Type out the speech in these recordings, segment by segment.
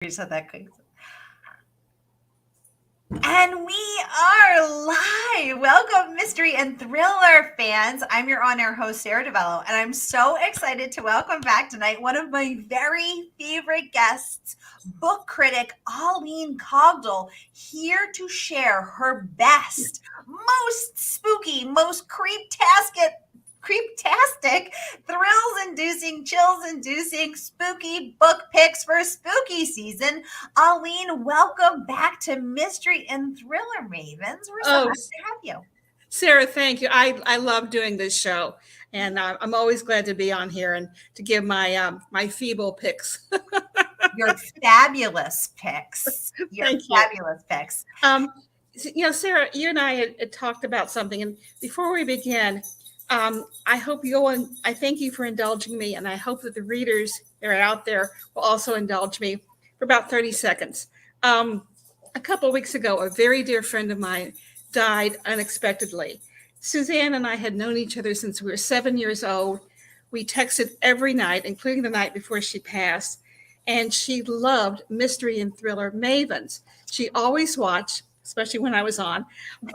Reset that quick. And we are live. Welcome, mystery and thriller fans. I'm your on-air host, Sara DiVello, and I'm so excited to welcome back tonight one of my very favorite guests, book critic Oline Cogdill, here to share her best, most spooky, most creeptastic, thrills-inducing, chills-inducing, spooky book picks for spooky season. Oline, welcome back to Mystery and Thriller Mavens. We're so happy to have you. Sara, thank you. I love doing this show, and I'm always glad to be on here and to give my my feeble picks. Your fabulous picks. Fabulous picks. Sara, you and I had talked about something, and before we begin, I hope I thank you for indulging me, and I hope that the readers that are out there will also indulge me for about 30 seconds. A couple of weeks ago, a very dear friend of mine died unexpectedly. Suzanne and I had known each other since we were 7 years old. We texted every night, including the night before she passed, and she loved mystery and thriller mavens. She always watched, especially when I was on.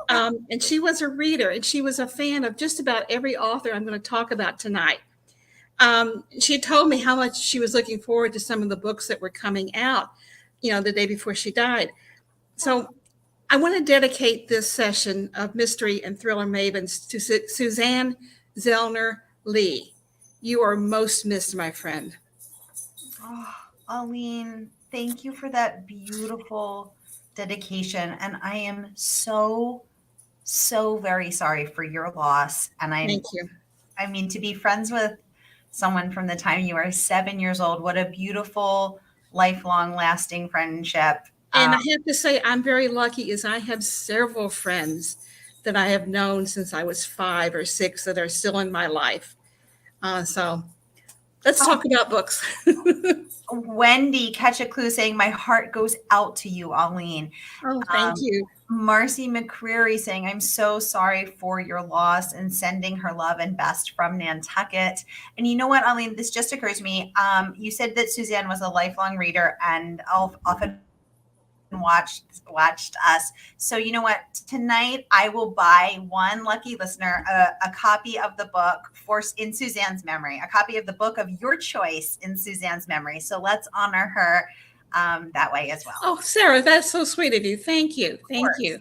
And she was a reader, and she was a fan of just about every author I'm going to talk about tonight. She told me how much she was looking forward to some of the books that were coming out, the day before she died. So I want to dedicate this session of Mystery and Thriller Mavens to Suzanne Zellner Lee. You are most missed, my friend. Oh, Oline, thank you for that beautiful dedication, and I am so very sorry for your loss. And Thank you. I mean, to be friends with someone from the time you were 7 years old, what a beautiful, lifelong, lasting friendship. And I have to say, I'm very lucky, as I have several friends that I have known since I was 5 or 6 that are still in my life. So let's talk about books. Wendy Catch a Clue saying, my heart goes out to you, Oline. Oh, thank you. Marcy McCreary saying, I'm so sorry for your loss, and sending her love and best from Nantucket. And you know what, Oline, this just occurs to me. You said that Suzanne was a lifelong reader and often watched us. So you know what? Tonight I will buy one lucky listener a copy of the book in Suzanne's memory, a copy of the book of your choice in Suzanne's memory. So let's honor her that way as well. Oh, Sara, that's so sweet of you. Thank you. Thank you.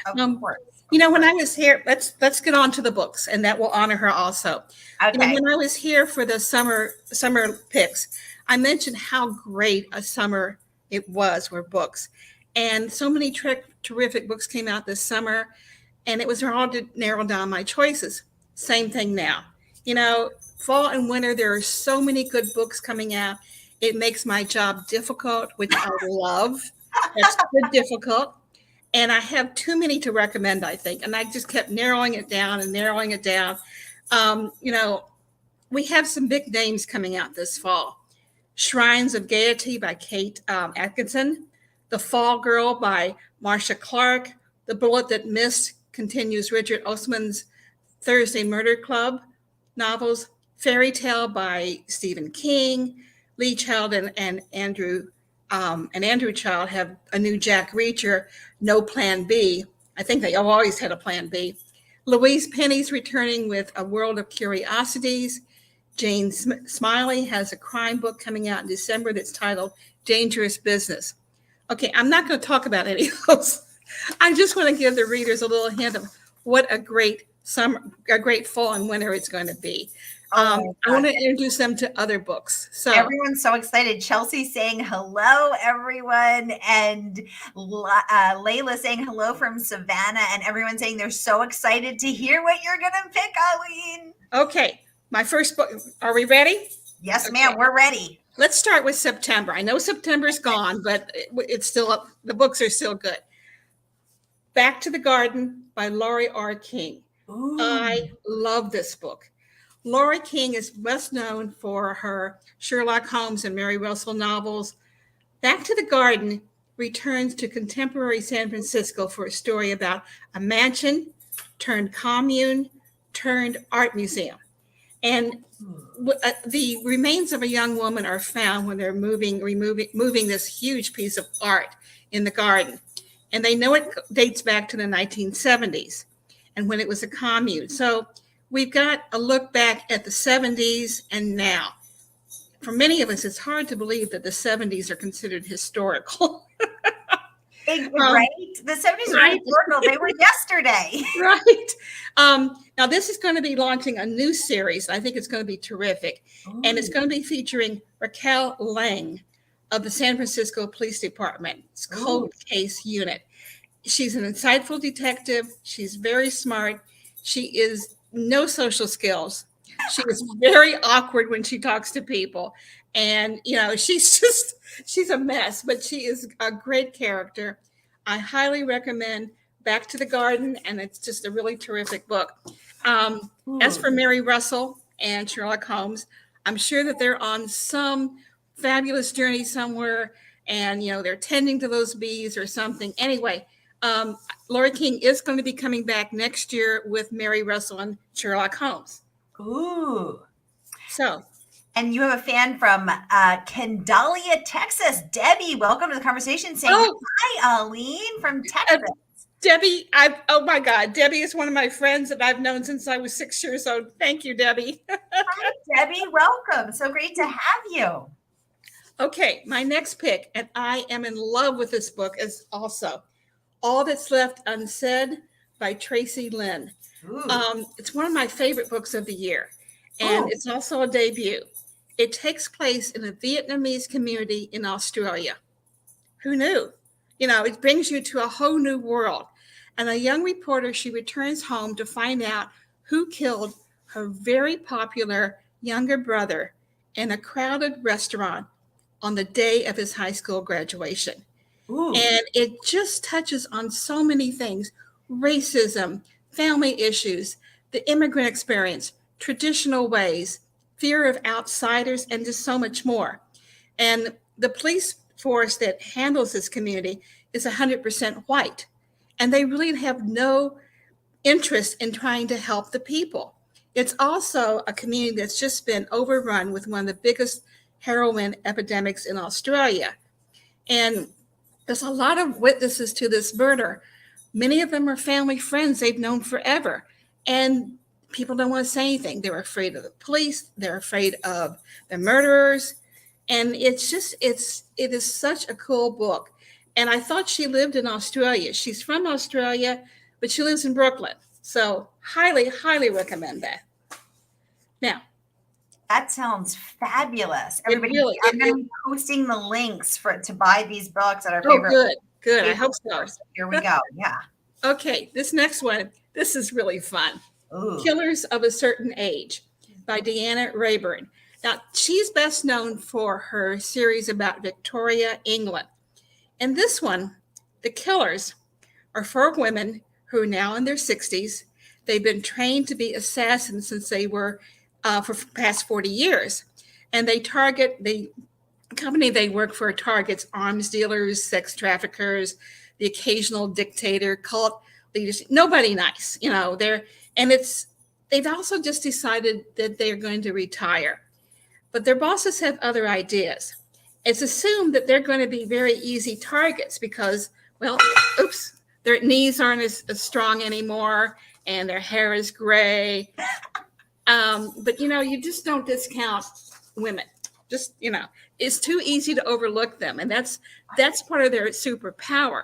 Of course. When I was here, let's get on to the books, and that will honor her also. Okay. When I was here for the summer picks, I mentioned how great a summer it was for books. And so many terrific books came out this summer, and it was hard to narrow down my choices. Same thing now. Fall and winter, there are so many good books coming out. It makes my job difficult, which I love. That's good, difficult. And I have too many to recommend, I think. And I just kept narrowing it down. We have some big names coming out this fall. Shrines of Gaiety by Kate Atkinson. The Fall Girl by Marcia Clark. The Bullet That Missed continues Richard Osman's Thursday Murder Club novels. Fairy Tale by Stephen King. Lee Child and Andrew Child have a new Jack Reacher, No Plan B. I think they always had a plan B. Louise Penny's returning with A World of Curiosities. Jane Smiley has a crime book coming out in December that's titled Dangerous Business. Okay, I'm not going to talk about any of those. I just want to give the readers a little hint of what a great fall and winter it's going to be. I want to introduce them to other books. So everyone's so excited. Chelsea saying hello, everyone, and Layla saying hello from Savannah, and everyone saying they're so excited to hear what you're going to pick, Oline. Okay, my first book. Are we ready? Yes, ma'am. We're ready. Let's start with September. I know September's gone, but it's still up. The books are still good. Back to the Garden by Laurie R. King. Ooh. I love this book. Laurie King is best known for her Sherlock Holmes and Mary Russell novels. Back to the Garden returns to contemporary San Francisco for a story about a mansion turned commune turned art museum. And the remains of a young woman are found when they're moving this huge piece of art in the garden. And they know it dates back to the 1970s and when it was a commune. So we've got a look back at the 70s and now. For many of us, it's hard to believe that the 70s are considered historical. Right? The 70s are historical. They were yesterday. Right. Now, this is going to be launching a new series. I think it's going to be terrific. Ooh. And it's going to be featuring Raquel Lang of the San Francisco Police Department's Cold Case Unit. She's an insightful detective. She's very smart. She is no social skills. She is very awkward when she talks to people. And, she's a mess, but she is a great character. I highly recommend Back to the Garden, and it's just a really terrific book. As for Mary Russell and Sherlock Holmes, I'm sure that they're on some fabulous journey somewhere, and, they're tending to those bees or something. Anyway, Laura King is going to be coming back next year with Mary Russell and Sherlock Holmes. Ooh. So. And you have a fan from Candalia, Texas. Debbie, welcome to the conversation. Saying hi, Oline from Texas. Debbie, oh my God, Debbie is one of my friends that I've known since I was 6 years old. Thank you, Debbie. Hi, Debbie. Welcome. So great to have you. Okay, my next pick, and I am in love with this book, is also All That's Left Unsaid by Tracy Lynn. It's one of my favorite books of the year, and it's also a debut. It takes place in a Vietnamese community in Australia. Who knew? It brings you to a whole new world. And a young reporter, she returns home to find out who killed her very popular younger brother in a crowded restaurant on the day of his high school graduation. Ooh. And it just touches on so many things: racism, family issues, the immigrant experience, traditional ways, fear of outsiders, and just so much more. And the police force that handles this community is 100% white. And they really have no interest in trying to help the people. It's also a community that's just been overrun with one of the biggest heroin epidemics in Australia. And there's a lot of witnesses to this murder. Many of them are family friends they've known forever. And people don't want to say anything. They're afraid of the police. They're afraid of the murderers. And it is such a cool book. And I thought she lived in Australia. She's from Australia, but she lives in Brooklyn. So highly, highly recommend that. Now, that sounds fabulous. Everybody, I'm going to be posting the links to buy these books at our favorite. Good. I hope so. Here we go. Yeah. Okay. This next one, this is really fun. Ooh. Killers of a Certain Age by Deanna Rayburn. Now, she's best known for her series about Victoria, England. And this one, the killers are 4 women who are now in their 60s. They've been trained to be assassins since they were for the past 40 years. And the company they work for targets arms dealers, sex traffickers, the occasional dictator, cult leaders, nobody nice, they've also just decided that they're going to retire. But their bosses have other ideas. It's assumed that they're going to be very easy targets because, their knees aren't as strong anymore and their hair is gray. But, you just don't discount women. Just, it's too easy to overlook them. And that's part of their superpower.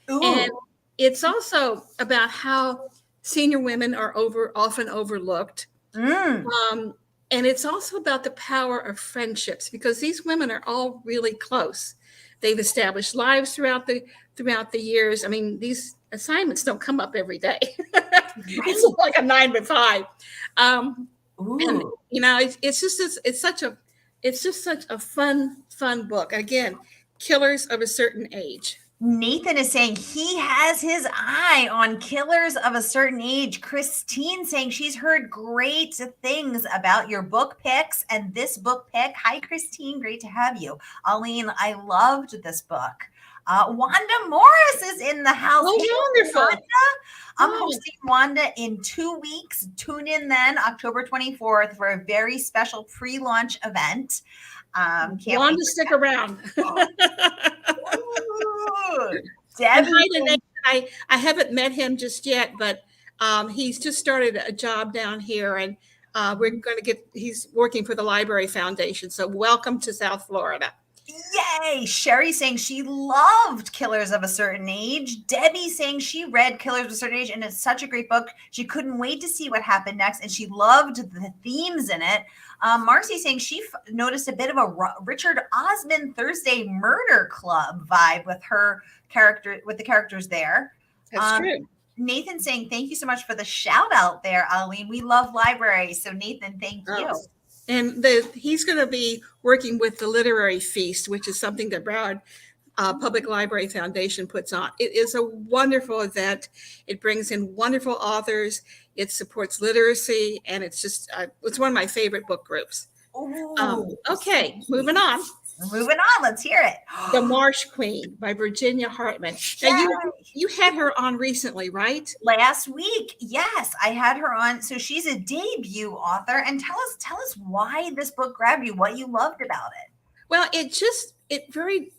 Ooh. And it's also about how senior women are often overlooked. And it's also about the power of friendships because these women are all really close. They've established lives throughout the years. I mean, these assignments don't come up every day. It's like a 9 to 5. And it's just such a fun book. Again, Killers of a Certain Age. Nathan is saying he has his eye on Killers of a Certain Age. Christine saying she's heard great things about your book picks and this book pick. Hi, Christine. Great to have you. Aline, I loved this book. Wanda Morris is in the house. Oh, Hey, wonderful. Wanda. I'm Oh. hosting Wanda in 2 weeks. Tune in then, October 24th, for a very special pre-launch event. Can't Wanda, wait. stick around. Ooh, And Debbie. hi to Nathan. I haven't met him just yet, but he's just started a job down here, and we're going to he's working for the Library Foundation. So welcome to South Florida. Yay! Sherry saying she loved Killers of a Certain Age. Debbie saying she read Killers of a Certain Age and it's such a great book. She couldn't wait to see what happened next and she loved the themes in it. Marcy saying she noticed a bit of a Richard Osman Thursday Murder Club vibe with her character, with the characters there. That's true. Nathan saying thank you so much for the shout out there, Aline. We love libraries. So Nathan, thank you. And he's going to be working with the Literary Feast, which is something that Broward Public Library Foundation puts on. It is a wonderful event. It brings in wonderful authors. It supports literacy, and it's just it's one of my favorite book groups. Okay, moving on. Moving on, let's hear it. The Marsh Queen by Virginia Hartman. Now, you had her on recently, right? Last week, yes, I had her on. So she's a debut author, and tell us why this book grabbed you, what you loved about it. Well, it very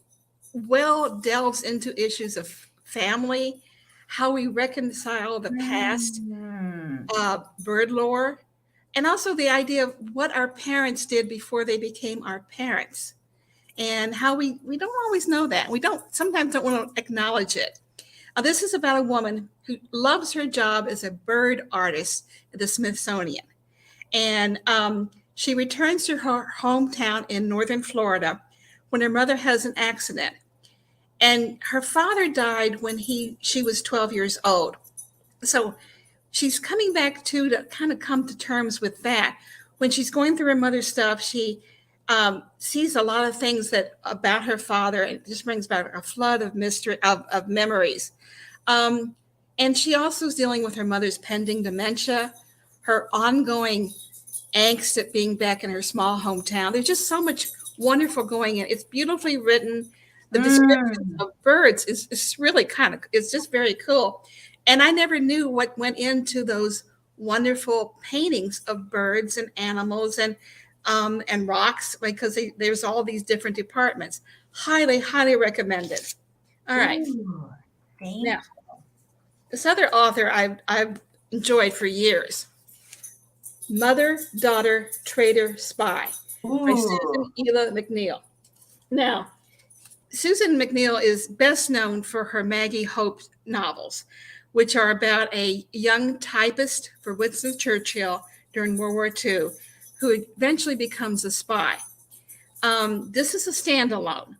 well delves into issues of family, how we reconcile the past, bird lore, and also the idea of what our parents did before they became our parents. And how we don't always know that. We sometimes don't want to acknowledge it. This is about a woman who loves her job as a bird artist at the Smithsonian. And she returns to her hometown in northern Florida when her mother has an accident. And her father died when she was 12 years old. So she's coming back to kind of come to terms with that. When she's going through her mother's stuff, she sees a lot of things about her father. It just brings back a flood of mystery of memories. And she also is dealing with her mother's pending dementia, her ongoing angst at being back in her small hometown. There's just so much wonderful going in. It's beautifully written. The description of birds is really it's just very cool. And I never knew what went into those wonderful paintings of birds and animals and rocks, because there's all these different departments. Highly, highly recommended. All right. Now, this other author I've enjoyed for years, Mother, Daughter, Traitor, Spy by Susan Ela McNeil. Now, Susan McNeil is best known for her Maggie Hope novels, which are about a young typist for Winston Churchill during World War II, who eventually becomes a spy. This is a standalone.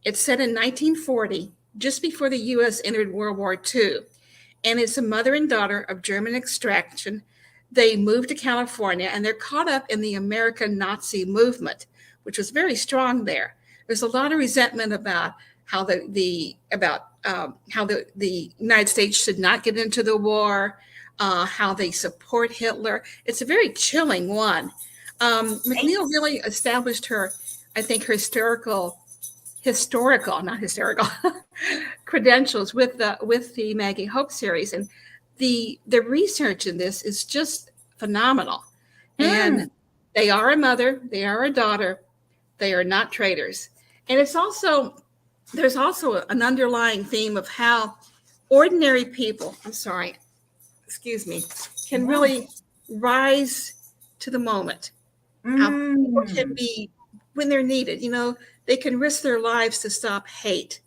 It's set in 1940, just before the U.S. entered World War II, and it's a mother and daughter of German extraction. They moved to California, and they're caught up in the American Nazi movement, which was very strong there. There's a lot of resentment about how the United States should not get into the war, how they support Hitler. It's a very chilling one. McNeil really established her, I think, her historical credentials with the Maggie Hope series, and the research in this is just phenomenal. And they are a mother, they are a daughter, they are not traitors. And there's also an underlying theme of how ordinary people, can really rise to the moment. How people can be, when they're needed, they can risk their lives to stop hate.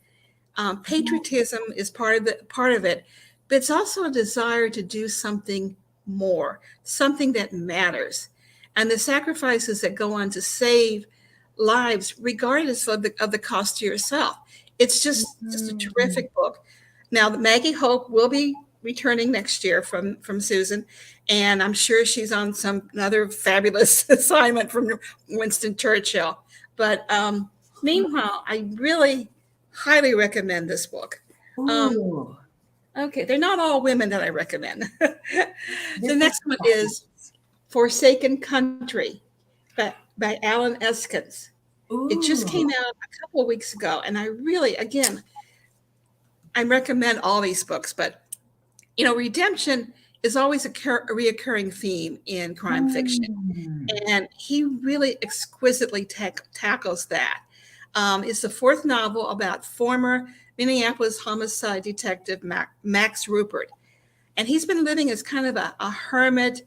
Patriotism is part of it, but it's also a desire to do something more, something that matters, and the sacrifices that go on to save lives, regardless of the cost to yourself. It's just a terrific book. Now, Maggie Hope will be returning next year from Susan, and I'm sure she's on another fabulous assignment from Winston Churchill. But meanwhile, I really highly recommend this book. Ooh, Okay, they're not all women that I recommend. The this is next one is Forsaken Country by Alan Eskens. It just ooh. came out a couple of weeks ago, and I really, again, I recommend all these books, but redemption is always a reoccurring theme in crime fiction, Mm. and he really exquisitely tackles that. It's the fourth novel about former Minneapolis homicide detective Max Rupert, and he's been living as kind of a hermit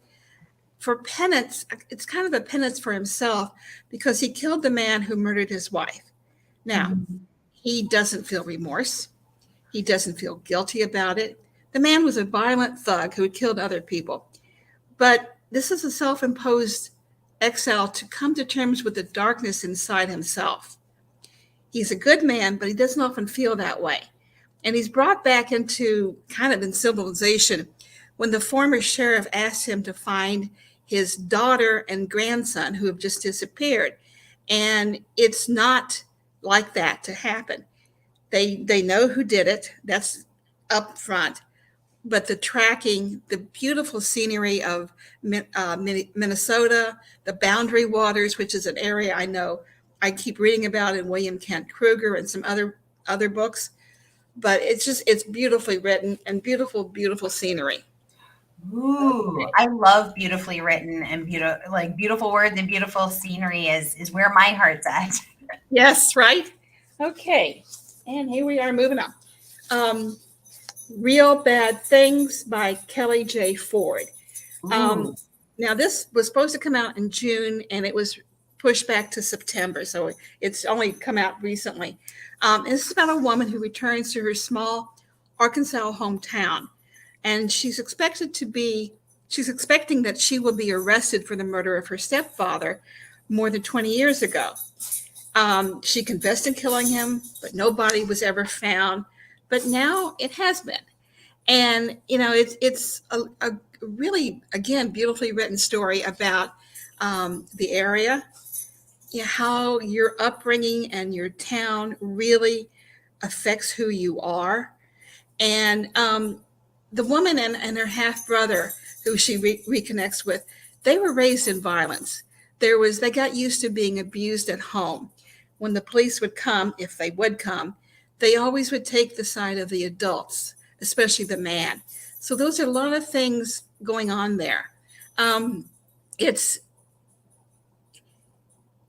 for penance. It's kind of a penance for himself because he killed the man who murdered his wife. Now, Mhm. he doesn't feel remorse. He doesn't feel guilty about it. The man was a violent thug who had killed other people. But this is a self imposed exile to come to terms with the darkness inside himself. He's a good man, but he doesn't often feel that way. And he's brought back into kind of in civilization when the former sheriff asked him to find his daughter and grandson who have just disappeared. And it's not like that to happen. They know who did it. That's up front. But the tracking, the beautiful scenery of Minnesota, the Boundary Waters, which is an area I know I keep reading about in William Kent Kruger and some other books. But it's beautifully written and beautiful scenery. Ooh, I love beautifully written and beautiful words and beautiful scenery is where my heart's at. Yes, right? Okay. And here we are moving on. Real Bad Things by Kelly J. Ford. Ooh. Now, this was supposed to come out in June, and it was pushed back to September, so it's only come out recently. This is about a woman who returns to her small Arkansas hometown, and she's expecting that she will be arrested for the murder of her stepfather more than 20 years ago. She confessed to killing him, but no body was ever found. But now it has been. And, it's a really, again, beautifully written story about the area, how your upbringing and your town really affects who you are. And the woman and her half brother, who she reconnects with, they were raised in violence. They got used to being abused at home. When the police would come, if they would come, they always would take the side of the adults, especially the man. So those are a lot of things going on there. It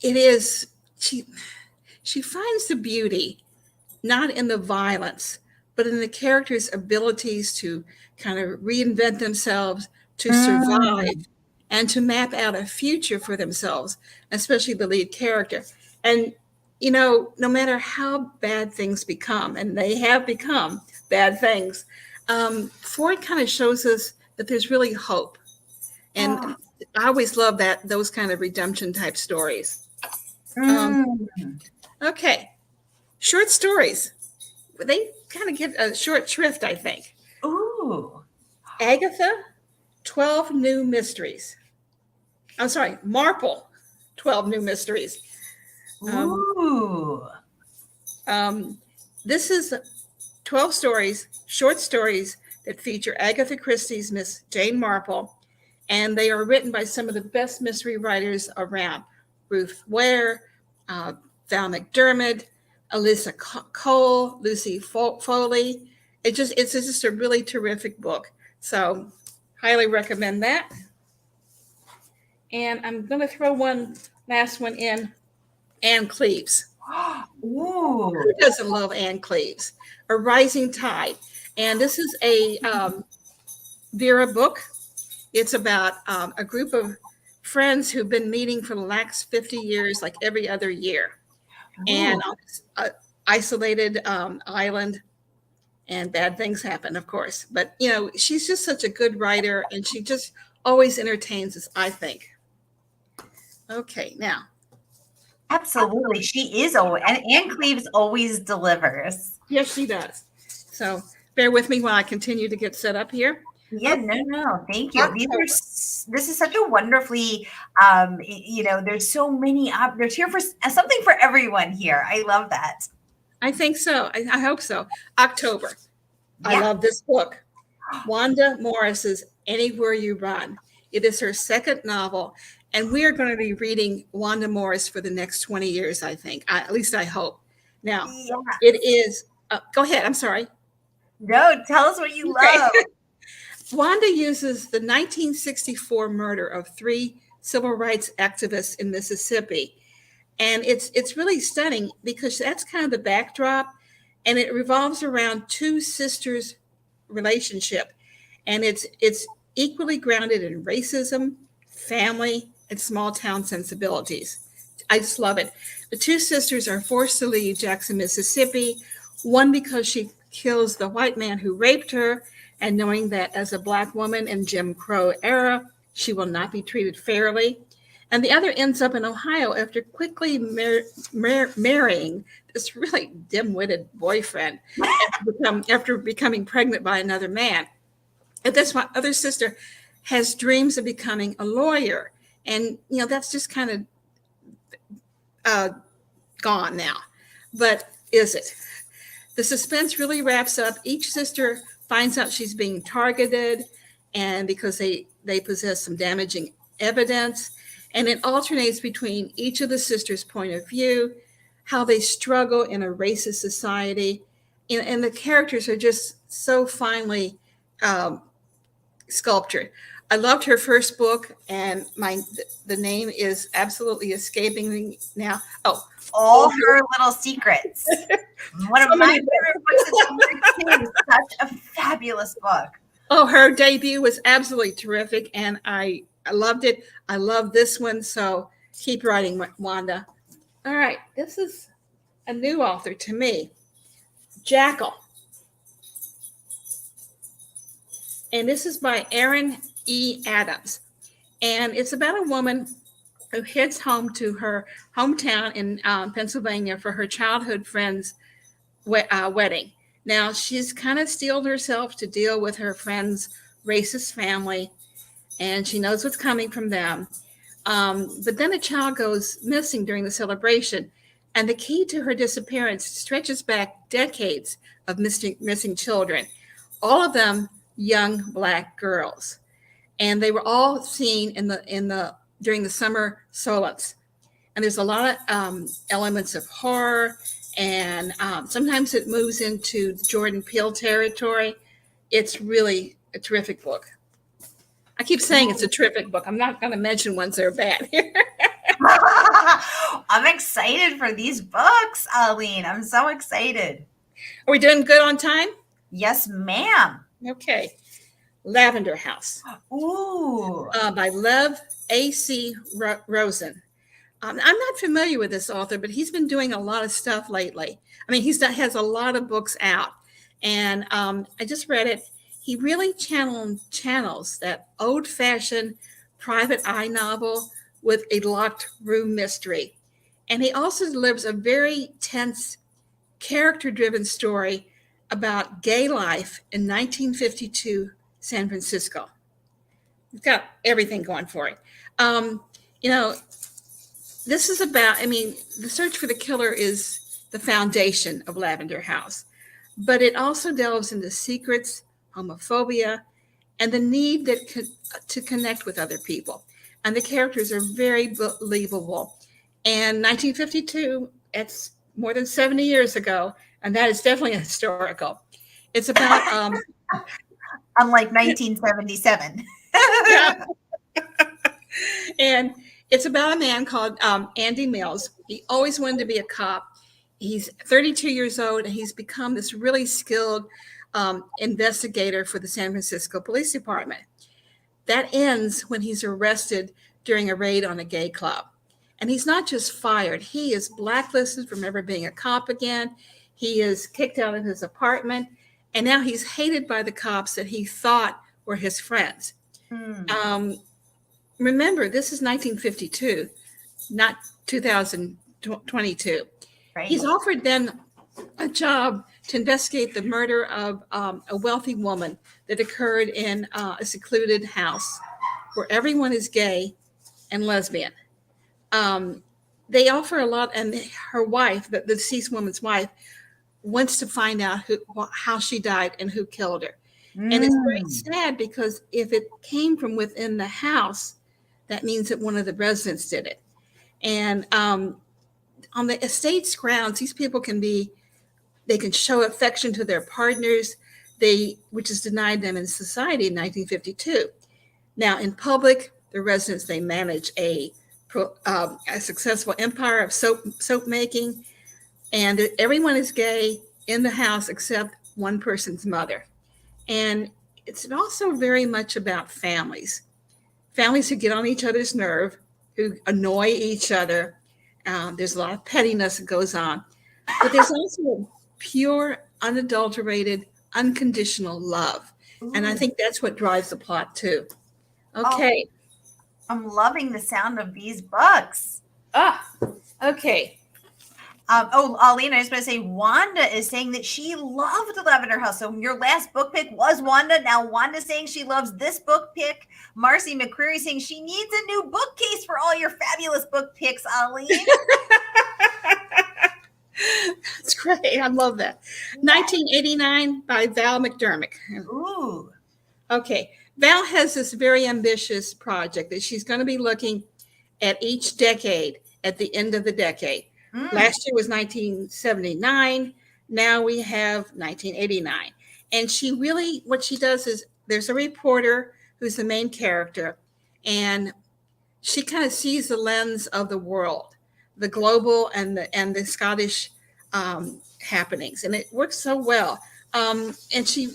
is she finds the beauty not in the violence, but in the characters' abilities to kind of reinvent themselves, to survive, and to map out a future for themselves, especially the lead character. And, no matter how bad things become, and they have become bad things, Ford kind of shows us that there's really hope. And I always love those kind of redemption type stories. Okay. Short stories. They kind of get a short shrift, I think. Ooh. Agatha, 12 New Mysteries. I'm sorry, Marple, 12 New Mysteries. Ooh. This is 12 stories, short stories that feature Agatha Christie's Miss Jane Marple, and they are written by some of the best mystery writers around. Ruth Ware, Val McDermott, Alyssa Cole, Lucy Foley. It's just a really terrific book. So highly recommend that. And I'm going to throw one last one in, Anne Cleaves. Ooh. Who doesn't love Anne Cleaves? A Rising Tide. And this is a Vera book. It's about a group of friends who've been meeting for the last 50 years, like every other year. Ooh. And on this isolated island, and bad things happen, of course. But, she's just such a good writer, and she just always entertains us, I think. Okay, now. Absolutely. She is always, and Anne Cleaves always delivers. Yes, she does. So bear with me while I continue to get set up here. Yeah, no, thank you. This is such a wonderfully, there's so many, there's here for something for everyone here. I love that. I think so. I hope so. October. I Yeah. love this book. Wanda Morris's Anywhere You Run. It is her second novel, and we are going to be reading Wanda Morris for the next 20 years, I think. At least I hope. Now, Yeah. it is, go ahead. I'm sorry. No, tell us what you Okay. love. Wanda uses the 1964 murder of 3 civil rights activists in Mississippi. And it's really stunning because that's kind of the backdrop, and it revolves around 2 sisters' relationship, and it's equally grounded in racism, family, and small town sensibilities. I just love it. The 2 sisters are forced to leave Jackson, Mississippi, one because she kills the white man who raped her, and knowing that as a Black woman in Jim Crow era, she will not be treated fairly. And the other ends up in Ohio after quickly marrying this really dim-witted boyfriend after becoming pregnant by another man. And this other sister has dreams of becoming a lawyer. And, that's just kind of gone now. But is it? The suspense really wraps up. Each sister finds out she's being targeted, and because they possess some damaging evidence. And it alternates between each of the sisters' point of view, how they struggle in a racist society. And the characters are just so finely sculptured. I loved her first book, and the name is absolutely escaping me now. All Her Little Secrets. One of my favorite books of the year, too. Such a fabulous book. Oh, her debut was absolutely terrific, and I loved it. I love this one, so keep writing, Wanda. All right, this is a new author to me, Jackal. And this is by Erin E. Adams. And it's about a woman who heads home to her hometown in Pennsylvania for her childhood friend's wedding. Now, she's kind of steeled herself to deal with her friend's racist family, and she knows what's coming from them. But then a child goes missing during the celebration, and the key to her disappearance stretches back decades of missing children, all of them young Black girls. And they were all seen during the summer solstice. And there's a lot of elements of horror, and sometimes it moves into Jordan Peele territory. It's really a terrific book. I keep saying it's a terrific book. I'm not going to mention ones that are bad here. I'm excited for these books, Oline. I'm so excited. Are we doing good on time? Yes, ma'am. Okay. Lavender House. Ooh. By Lev A.C. Rosen. I'm not familiar with this author, but he's been doing a lot of stuff lately. I mean, has a lot of books out. And I just read it. He really channels that old-fashioned private eye novel with a locked room mystery. And he also delivers a very tense, character-driven story about gay life in 1952 San Francisco. It's got everything going for it. This is about, the search for the killer is the foundation of Lavender House, but it also delves into secrets, homophobia, and the need to connect with other people. And the characters are very believable. And 1952, it's more than 70 years ago, and that is definitely historical. It's about... Unlike 1977. Yeah. And it's about a man called Andy Mills. He always wanted to be a cop. He's 32 years old, and he's become this really skilled investigator for the San Francisco Police Department. That ends when he's arrested during a raid on a gay club. And he's not just fired. He is blacklisted from ever being a cop again. He is kicked out of his apartment. And now he's hated by the cops that he thought were his friends. Remember, this is 1952, not 2022. Right. He's offered then a job to investigate the murder of a wealthy woman that occurred in a secluded house where everyone is gay and lesbian. They offer a lot, and her wife, the deceased woman's wife, wants to find out how she died and who killed her. And it's very Mm. sad because if it came from within the house, that means that one of the residents did it. And on the estate's grounds, these people they can show affection to their partners, which is denied them in society in 1952. Now, in public, the residents, they manage a successful empire of soap making, and everyone is gay in the house except one person's mother. And it's also very much about families who get on each other's nerve, who annoy each other. There's a lot of pettiness that goes on, but there's also pure, unadulterated, unconditional love. And I think that's what drives the plot too. Okay. I'm loving the sound of these books. Okay. Oline, I just want to say Wanda is saying that she loved Lavender House. So your last book pick was Wanda. Now Wanda's saying she loves this book pick. Marcy McCreary saying she needs a new bookcase for all your fabulous book picks, Oline. That's great. I love that. 1989 by Val McDermott. Ooh. Okay. Val has this very ambitious project that she's going to be looking at each decade at the end of the decade. Last year was 1979. Now we have 1989. And what she does is there's a reporter who's the main character, and she kind of sees the lens of the world, the global and the Scottish happenings. And it works so well. And she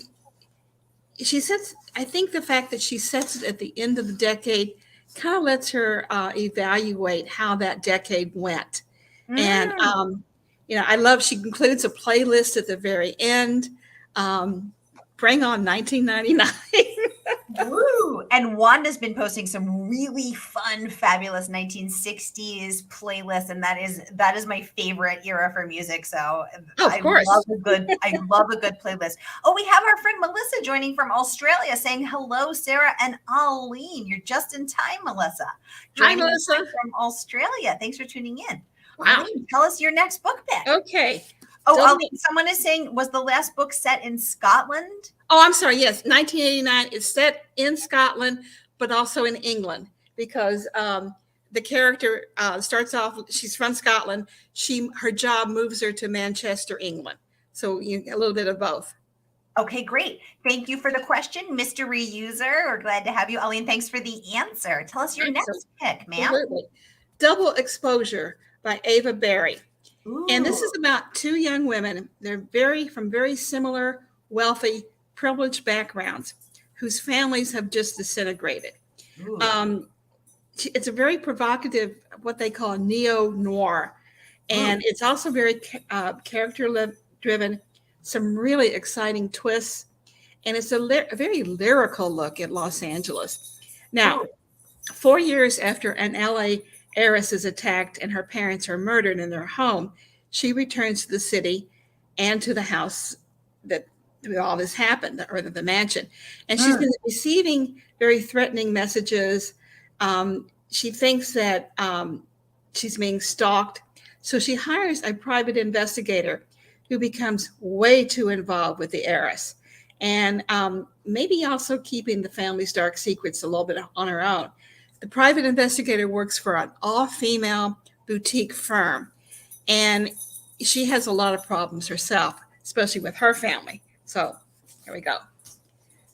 says, I think the fact that she sets it at the end of the decade kind of lets her evaluate how that decade went. And, I love, she includes a playlist at the very end. Bring on 1999. Woo! And Wanda's been posting some really fun, fabulous 1960s playlists, and that is my favorite era for music. So of course. I love a good playlist. Oh, we have our friend Melissa joining from Australia saying hello, Sarah and Oline. You're just in time, Melissa. Hi, Melissa. From Australia. Thanks for tuning in. Wow. Oline, tell us your next book pick. Okay. Oline, someone is saying, was the last book set in Scotland? Oh, I'm sorry. Yes, 1989 is set in Scotland, but also in England because the character starts off. She's from Scotland. Her job moves her to Manchester, England. So a little bit of both. Okay, great. Thank you for the question, mystery user. We're glad to have you, Oline. Thanks for the answer. Tell us your next pick, ma'am. Absolutely. Double Exposure by Ava Berry. Ooh. And this is about two young women. They're from very similar, wealthy, privileged backgrounds whose families have just disintegrated. It's a very provocative, what they call neo-noir. And it's also very character-driven, some really exciting twists. And it's a very lyrical look at Los Angeles. Now, 4 years after an LA heiress is attacked and her parents are murdered in their home, she returns to the city and to the house that all this happened, or the mansion. And she's been receiving very threatening messages. She thinks that she's being stalked. So she hires a private investigator who becomes way too involved with the heiress. And maybe also keeping the family's dark secrets a little bit on her own. The private investigator works for an all-female boutique firm. And she has a lot of problems herself, especially with her family. So here we go.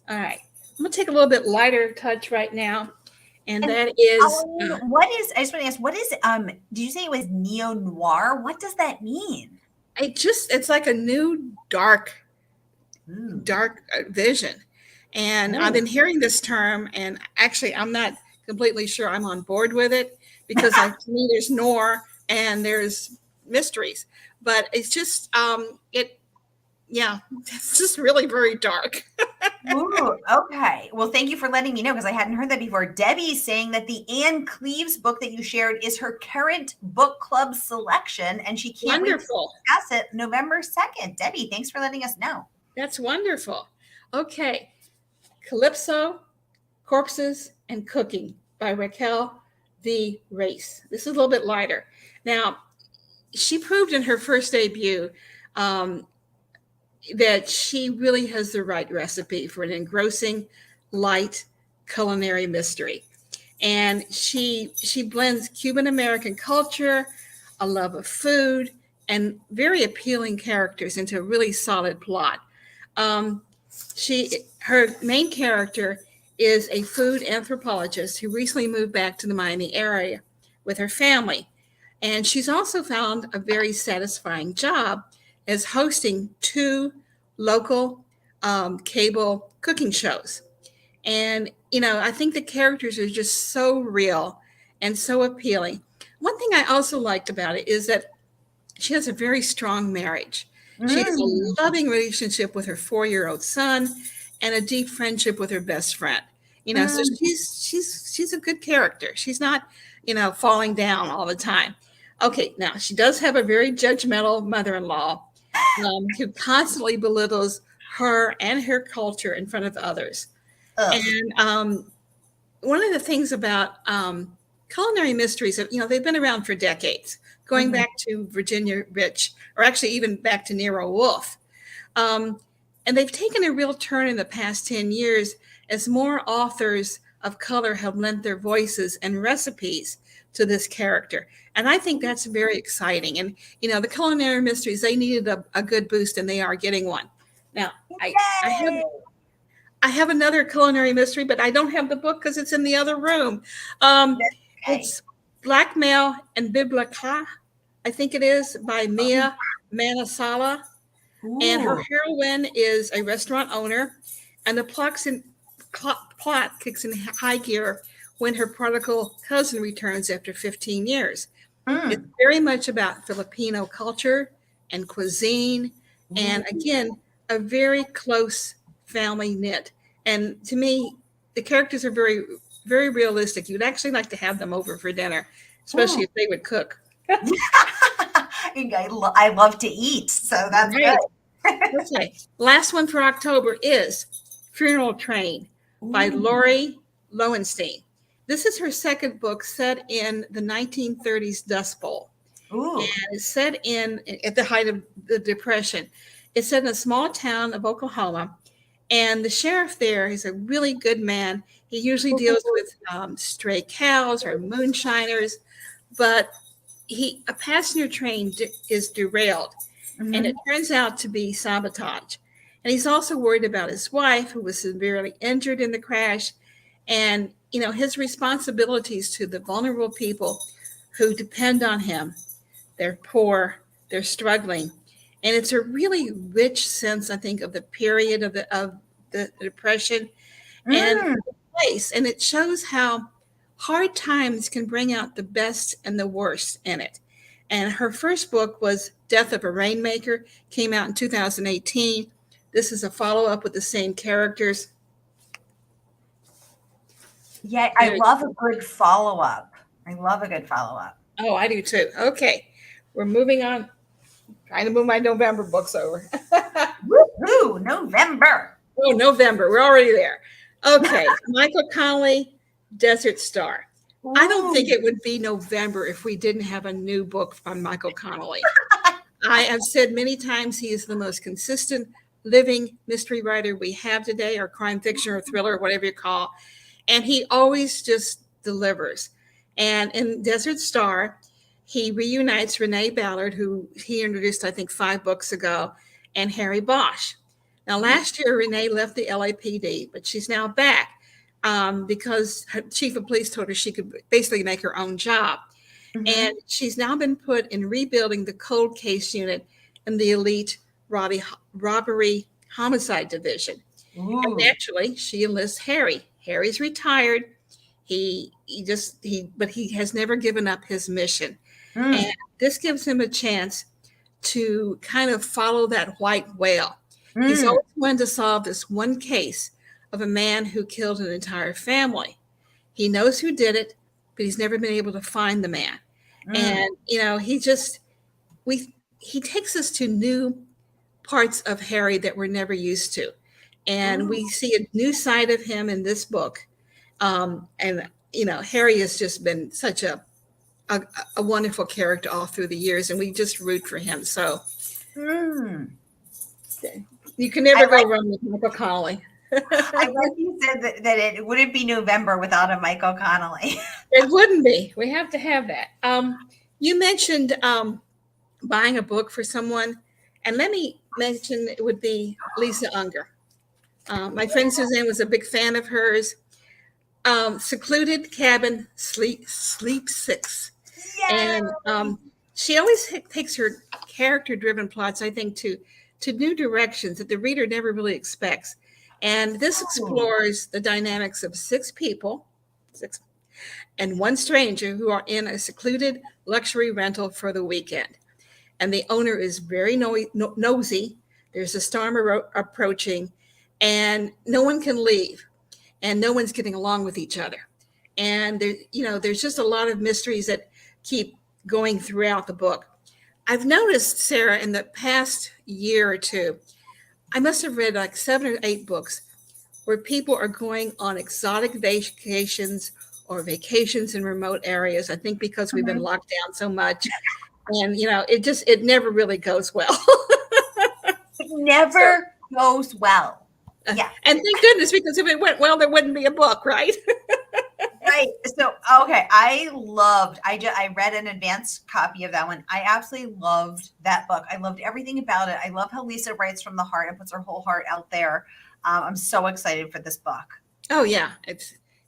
All right. I'm going to take a little bit lighter touch right now. And that is. I just want to ask, what is, did you say it was neo-noir? What does that mean? It's like a new dark vision. And I've been hearing this term, and actually I'm not completely sure I'm on board with it because to me there's noir and there's mysteries, but it's just it's just really very dark. Ooh, okay. Well, thank you for letting me know because I hadn't heard that before. Debbie's saying that the Anne Cleaves book that you shared is her current book club selection, and she can't wait to discuss it November 2nd. Debbie, thanks for letting us know. That's wonderful. Okay. Calypso, Corpses, and Cooking by Raquel V. Race. This is a little bit lighter. Now, she proved in her first debut that she really has the right recipe for an engrossing, light culinary mystery. And she blends Cuban American culture, a love of food, and very appealing characters into a really solid plot. Um, her main character is a food anthropologist who recently moved back to the Miami area with her family. And she's also found a very satisfying job as hosting two local cable cooking shows. And, I think the characters are just so real and so appealing. One thing I also liked about it is that she has a very strong marriage. She has a loving relationship with her 4-year-old son and a deep friendship with her best friend. So she's a good character. She's not, falling down all the time. Okay, now she does have a very judgmental mother-in-law who constantly belittles her and her culture in front of others. And one of the things about culinary mysteries, they've been around for decades, going back to Virginia Rich, or actually even back to Nero Wolfe. And they've taken a real turn in the past 10 years as more authors of color have lent their voices and recipes to this character. And I think that's very exciting. And, the culinary mysteries, they needed a good boost, and they are getting one. Now, I have another culinary mystery, but I don't have the book because it's in the other room. It's Blackmail and Biblica, I think it is, by Mia Manasala. And her heroine is a restaurant owner, and the plot kicks in high gear when her prodigal cousin returns after 15 years. It's very much about Filipino culture and cuisine, and again, a very close family knit. And to me, the characters are very, very realistic. You'd actually like to have them over for dinner, especially if they would cook. I love to eat, so that's good. Okay. Last one for October is Funeral Train by Lori Lowenstein. This is her second book set in the 1930s Dust Bowl. And it's set at the height of the Depression. It's set in a small town of Oklahoma. And the sheriff there is a really good man. He usually deals with stray cows or moonshiners. But a passenger train is derailed. And it turns out to be sabotage. And he's also worried about his wife, who was severely injured in the crash, and his responsibilities to the vulnerable people who depend on him. They're poor, they're struggling, and it's a really rich sense, I think, of the period of the Depression and the place. And it shows how hard times can bring out the best and the worst in it. And her first book was Death of a Rainmaker, came out in 2018. This is a follow-up with the same characters. Yeah, I love a good follow-up. Oh, I do too. Okay, we're moving on. Trying to move my November books over. Woohoo, November. Oh, November. We're already there. Okay, Michael Connelly, Desert Star. I don't think it would be November if we didn't have a new book from Michael Connelly. I have said many times he is the most consistent living mystery writer we have today, or crime fiction or thriller, whatever you call. And he always just delivers. And in Desert Star, he reunites Renee Ballard, who he introduced, I think, 5 books ago, and Harry Bosch. Now, last year, Renee left the LAPD, but she's now back because her chief of police told her she could basically make her own job. And she's now been put in rebuilding the cold case unit in the elite robbery homicide division. And naturally, she enlists Harry. Harry's retired. But he has never given up his mission. And this gives him a chance to kind of follow that white whale. He's always wanted to solve this one case of a man who killed an entire family. He knows who did it, but he's never been able to find the man. And, he takes us to new parts of Harry that we're never used to. And we see a new side of him in this book. Harry has just been such a wonderful character all through the years, and we just root for him. So You can never I go like, wrong with Michael Connelly. I like you said that it wouldn't be November without a Michael Connelly. It wouldn't be. We have to have that. You mentioned buying a book for someone, and let me mention it would be Lisa Unger. My friend Suzanne was a big fan of hers. Secluded Cabin, Sleep Six. Yeah. And she always takes her character-driven plots, I think, to new directions that the reader never really expects. And this explores the dynamics of six people, and one stranger who are in a secluded luxury rental for the weekend. And the owner is very nosy. There's a storm approaching, and no one can leave, and no one's getting along with each other. And there's just a lot of mysteries that keep going throughout the book. I've noticed, Sarah, in the past year or two, I must have read like 7 or 8 books where people are going on exotic vacations or vacations in remote areas. I think because we've been locked down so much, and it never really goes well. It never goes well. Yeah. And thank goodness, because if it went well, there wouldn't be a book, right? Right. So, okay. I read an advanced copy of that one. I absolutely loved that book. I loved everything about it. I love how Lisa writes from the heart and puts her whole heart out there. I'm so excited for this book. Oh yeah.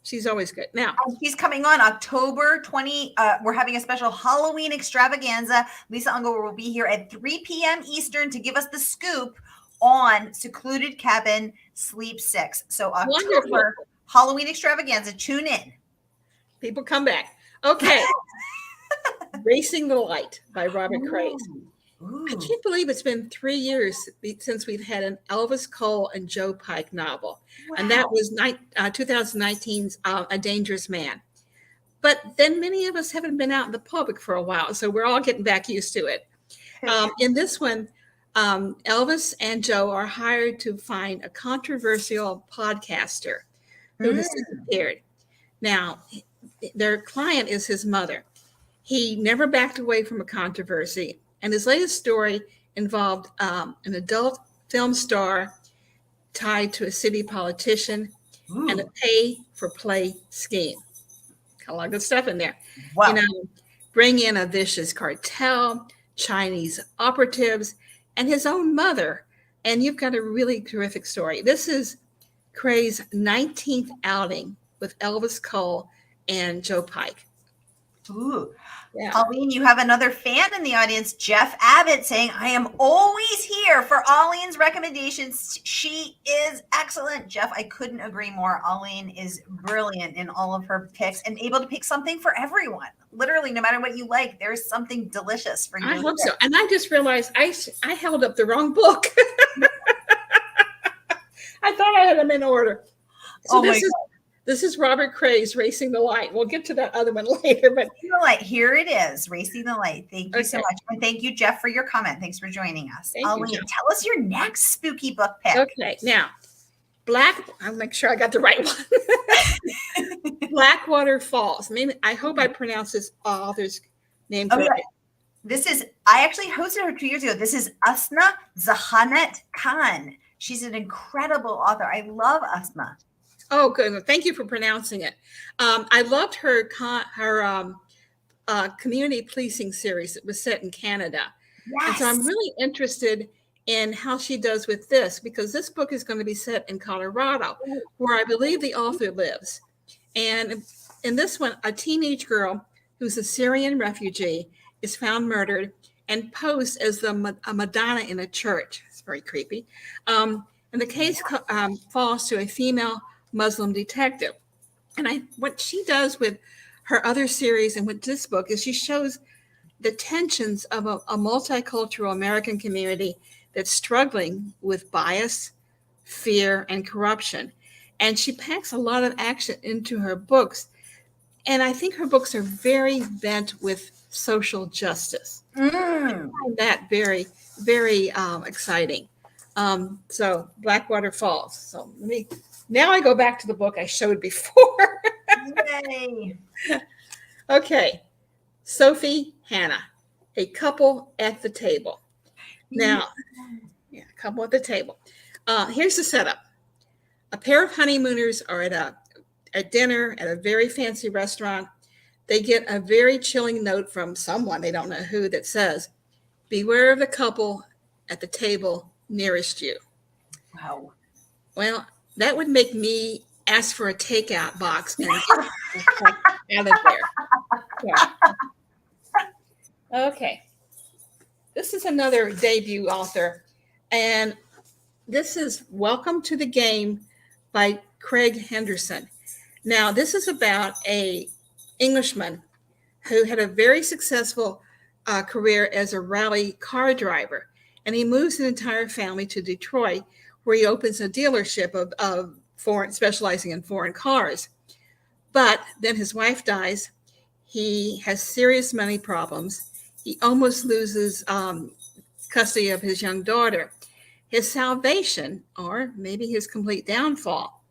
She's always good. Now she's coming on October 20. We're having a special Halloween extravaganza. Lisa Unger will be here at 3 p.m. Eastern to give us the scoop on Secluded Cabin, Sleep Six. So October Wonderful. Halloween extravaganza. Tune in. People come back. Okay. Racing the Light by Robert Craze. I can't believe it's been 3 years since we've had an Elvis Cole and Joe Pike novel. Wow. And that was 2019's A Dangerous Man. But then many of us haven't been out in the public for a while, so we're all getting back used to it. In this one, Elvis and Joe are hired to find a controversial podcaster who has disappeared. Now, their client is his mother. He never backed away from a controversy, and his latest story involved an adult film star tied to a city politician and a pay-for-play scheme. Got a lot of good stuff in there. Wow. Bring in a vicious cartel, Chinese operatives, and his own mother, and you've got a really terrific story. This is Craze's 19th outing with Elvis Cole and Joe Pike. Ooh. Yeah. Oline, you have another fan in the audience, Jeff Abbott, saying, I am always here for Oline's recommendations. She is excellent. Jeff, I couldn't agree more. Oline is brilliant in all of her picks and able to pick something for everyone. Literally, no matter what you like, there's something delicious for you. I hope so. And I just realized I held up the wrong book. I thought I had them in order. So this is Robert Craze, Racing the Light. We'll get to that other one later. But Racing the Light, here it is, Racing the Light. Thank you so much. And thank you, Jeff, for your comment. Thanks for joining us. Oline, tell us your next spooky book pick. Okay, now, I'll make sure I got the right one. Blackwater Falls. I hope I pronounced this author's name correctly. I actually hosted her 2 years ago. This is Asna Zahanet Khan. She's an incredible author. I love Asma. Oh, good. Thank you for pronouncing it. I loved her community policing series that was set in Canada. Yes. And so I'm really interested in how she does with this, because this book is going to be set in Colorado, where I believe the author lives. And in this one, a teenage girl who's a Syrian refugee is found murdered and posed as a Madonna in a church. It's very creepy. And the case falls to a female Muslim detective. And what she does with her other series and with this book is she shows the tensions of a multicultural American community that's struggling with bias, fear, and corruption. And she packs a lot of action into her books. And I think her books are very bent with social justice. I find that very, very exciting. So Blackwater Falls. So now I go back to the book I showed before. Yay. Okay. Sophie Hannah, A Couple at the Table. Now, couple at the table. Here's the setup. A pair of honeymooners are at a dinner at a very fancy restaurant. They get a very chilling note from someone, they don't know who, that says, "Beware of the couple at the table nearest you." Wow. Well, that would make me ask for a takeout box and get out of there. Yeah. Okay. This is another debut author, and this is Welcome to the Game by Craig Henderson. Now, this is about a Englishman who had a very successful career as a rally car driver, and he moves an entire family to Detroit, where he opens a dealership of foreign, specializing in foreign cars. But then his wife dies. He has serious money problems. He almost loses custody of his young daughter. His salvation, or maybe his complete downfall,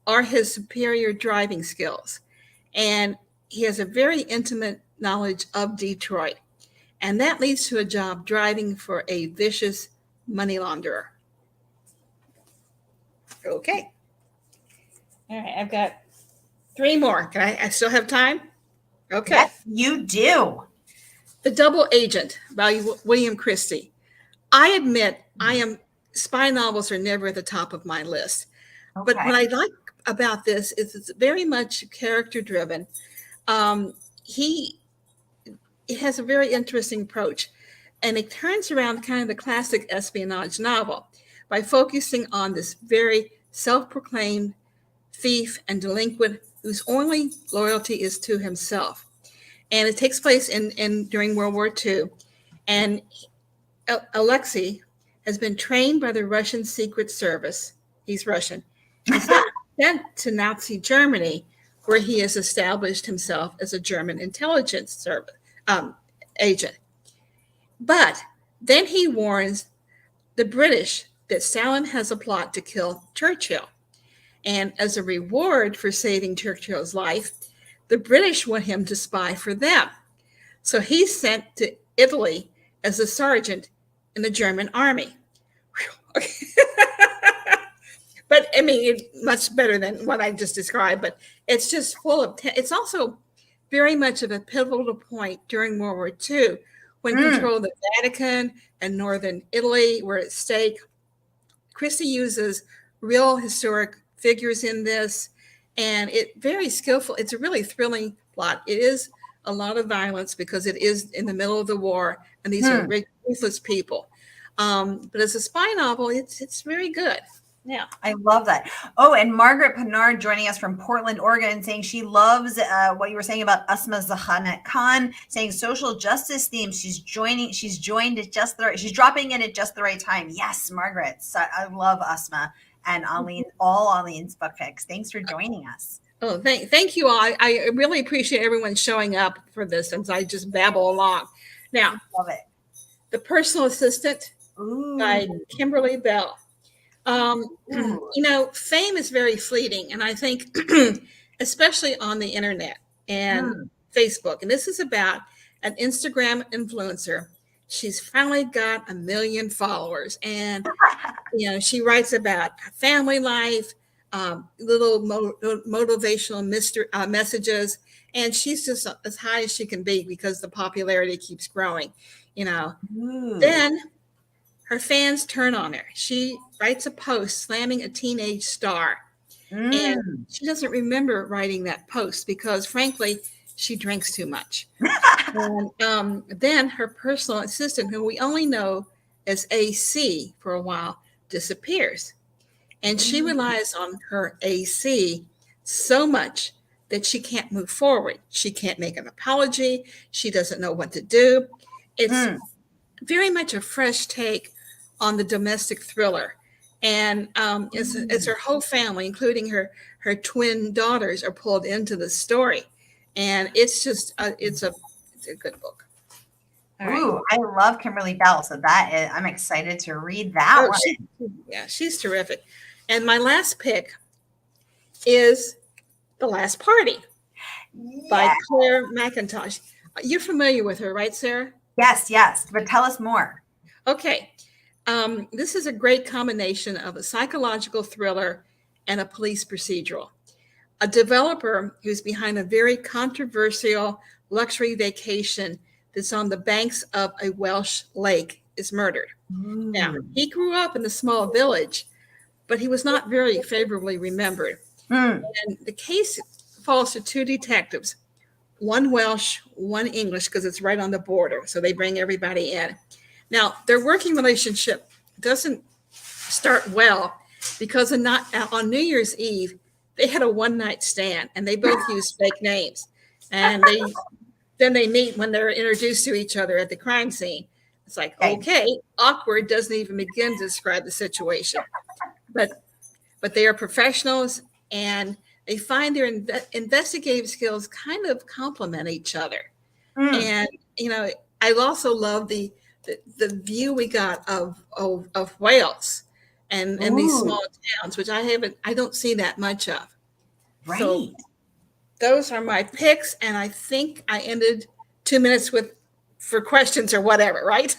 are his superior driving skills. And he has a very intimate knowledge of Detroit. And that leads to a job driving for a vicious money launderer. Okay. All right, I've got 3 more. Can I still have time? Okay. Yes, you do. The Double Agent by William Christie. I admit spy novels are never at the top of my list. Okay. But what I like about this is it's very much character driven. It has a very interesting approach, and it turns around kind of the classic espionage novel by focusing on this very self-proclaimed thief and delinquent whose only loyalty is to himself. And it takes place during World War II. And Alexei has been trained by the Russian Secret Service. He's Russian. He's sent to Nazi Germany, where he has established himself as a German intelligence service agent. But then he warns the British that Stalin has a plot to kill Churchill. And as a reward for saving Churchill's life, the British want him to spy for them. So he's sent to Italy as a sergeant in the German army. Okay. But I mean, it's much better than what I just described, but it's just full of, it's also very much of a pivotal point during World War II when control of the Vatican and northern Italy were at stake. Christie uses real historic figures in this, and it's very skillful. It's a really thrilling plot. It is a lot of violence because it is in the middle of the war, and these are ruthless people. But as a spy novel, it's very good. Yeah, I love that. Oh, and Margaret Pinard joining us from Portland, Oregon, saying she loves what you were saying about Asma Zahanet Khan, saying social justice themes. She's dropping in at just the right time. Yes, Margaret. So I love Asma and all Aline's book picks. Thanks for joining us. Oh, thank you all. I really appreciate everyone showing up for this since I just babble along. Now, love it. The Personal Assistant by Kimberly Bell. Fame is very fleeting, and I think especially on the internet and Facebook. And this is about an Instagram influencer. She's finally got 1 million followers, and she writes about her family life, little motivational messages, and she's just as high as she can be because the popularity keeps growing. Then her fans turn on her. She writes a post slamming a teenage star. And she doesn't remember writing that post because, frankly, she drinks too much. And then her personal assistant, who we only know as AC for a while, disappears. And she relies on her AC so much that she can't move forward. She can't make an apology. She doesn't know what to do. It's very much a fresh take on the domestic thriller. And it's her whole family, including her twin daughters, are pulled into the story. And it's just, it's a good book. Ooh, I love Kimberly Bell. So I'm excited to read that one. She's terrific. And my last pick is The Last Party by Claire McIntosh. You're familiar with her, right, Sarah? Yes. But tell us more. Okay. This is a great combination of a psychological thriller and a police procedural. A developer who's behind a very controversial luxury vacation that's on the banks of a Welsh lake is murdered. Now, he grew up in a small village, but he was not very favorably remembered. And the case falls to two detectives, one Welsh, one English, because it's right on the border. So they bring everybody in. Now, their working relationship doesn't start well because on New Year's Eve, they had a one-night stand and they both used fake names. And then they meet when they're introduced to each other at the crime scene. It's like, okay, awkward doesn't even begin to describe the situation. But they are professionals and they find their investigative skills kind of complement each other. And, I also love the view we got of Wales and these small towns, which I don't see that much of. Right. So those are my picks. And I think I ended 2 minutes for questions or whatever, right?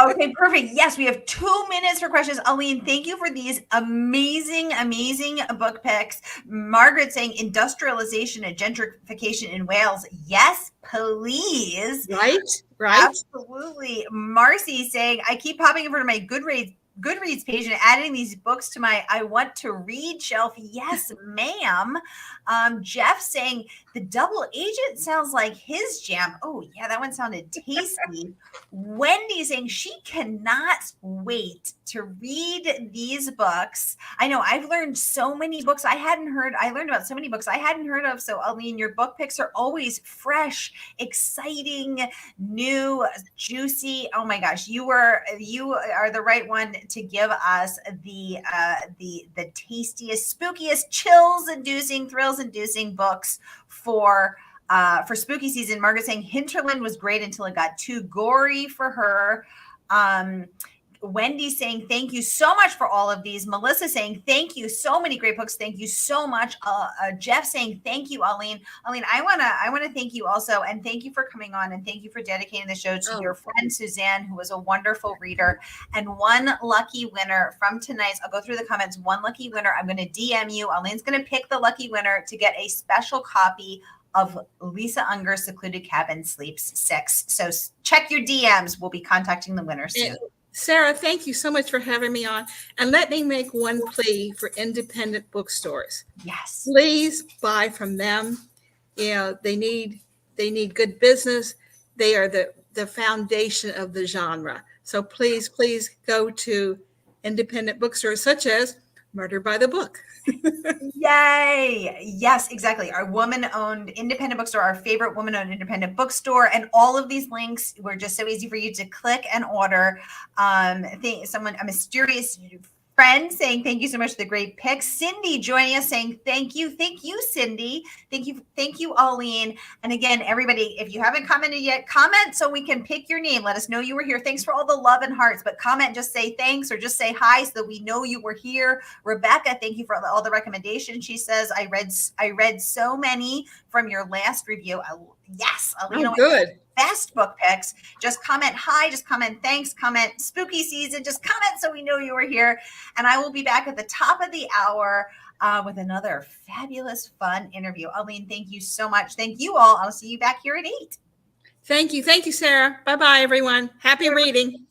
Okay, perfect. Yes, we have 2 minutes for questions. Oline, thank you for these amazing, amazing book picks. Margaret saying industrialization and gentrification in Wales. Yes, please. Right. Absolutely. Marcy saying, I keep popping in front of my Goodreads page and adding these books to my I want to read shelf. Yes, ma'am. Jeff saying the double agent sounds like his jam. Oh yeah, that one sounded tasty. Wendy saying she cannot wait to read these books. I know I've learned so many books I learned about so many books I hadn't heard of. So Oline, your book picks are always fresh, exciting, new, juicy. Oh my gosh, you are the right one to give us the tastiest, spookiest, chills-inducing, thrills-inducing books for spooky season. Margaret saying Hinterland was great until it got too gory for her. Wendy saying thank you so much for all of these. Melissa saying thank you, so many great books. Thank you so much. Jeff saying thank you, Oline. Oline, I wanna thank you also, and thank you for coming on, and thank you for dedicating the show to your friend Suzanne, who was a wonderful reader. And one lucky winner from tonight's, I'll go through the comments. One lucky winner, I'm going to DM you. Oline's going to pick the lucky winner to get a special copy of Lisa Unger's Secluded Cabin Sleeps 6. So check your DMs. We'll be contacting the winner soon. Sarah, thank you so much for having me on. And let me make one plea for independent bookstores. Yes. Please buy from them. They need good business. They are the foundation of the genre. So please go to independent bookstores such as Murder by the Book. Yay. Yes, exactly. Our woman-owned independent bookstore, our favorite woman-owned independent bookstore. And all of these links were just so easy for you to click and order. A mysterious friend saying thank you so much for the great picks. Cindy joining us saying thank you. Thank you, Cindy. Thank you, Oline. And again, everybody, if you haven't commented yet, comment so we can pick your name. Let us know you were here. Thanks for all the love and hearts, but comment, just say thanks or just say hi so that we know you were here. Rebecca, thank you for all the recommendations. She says, I read so many from your last review. Yes. Good. Best book picks. Just comment hi, just comment thanks, comment spooky season, just comment so we know you were here. And I will be back at the top of the hour with another fabulous, fun interview. Oline, thank you so much. Thank you all. I'll see you back here at 8. Thank you, Sarah. Bye-bye, everyone. Happy reading.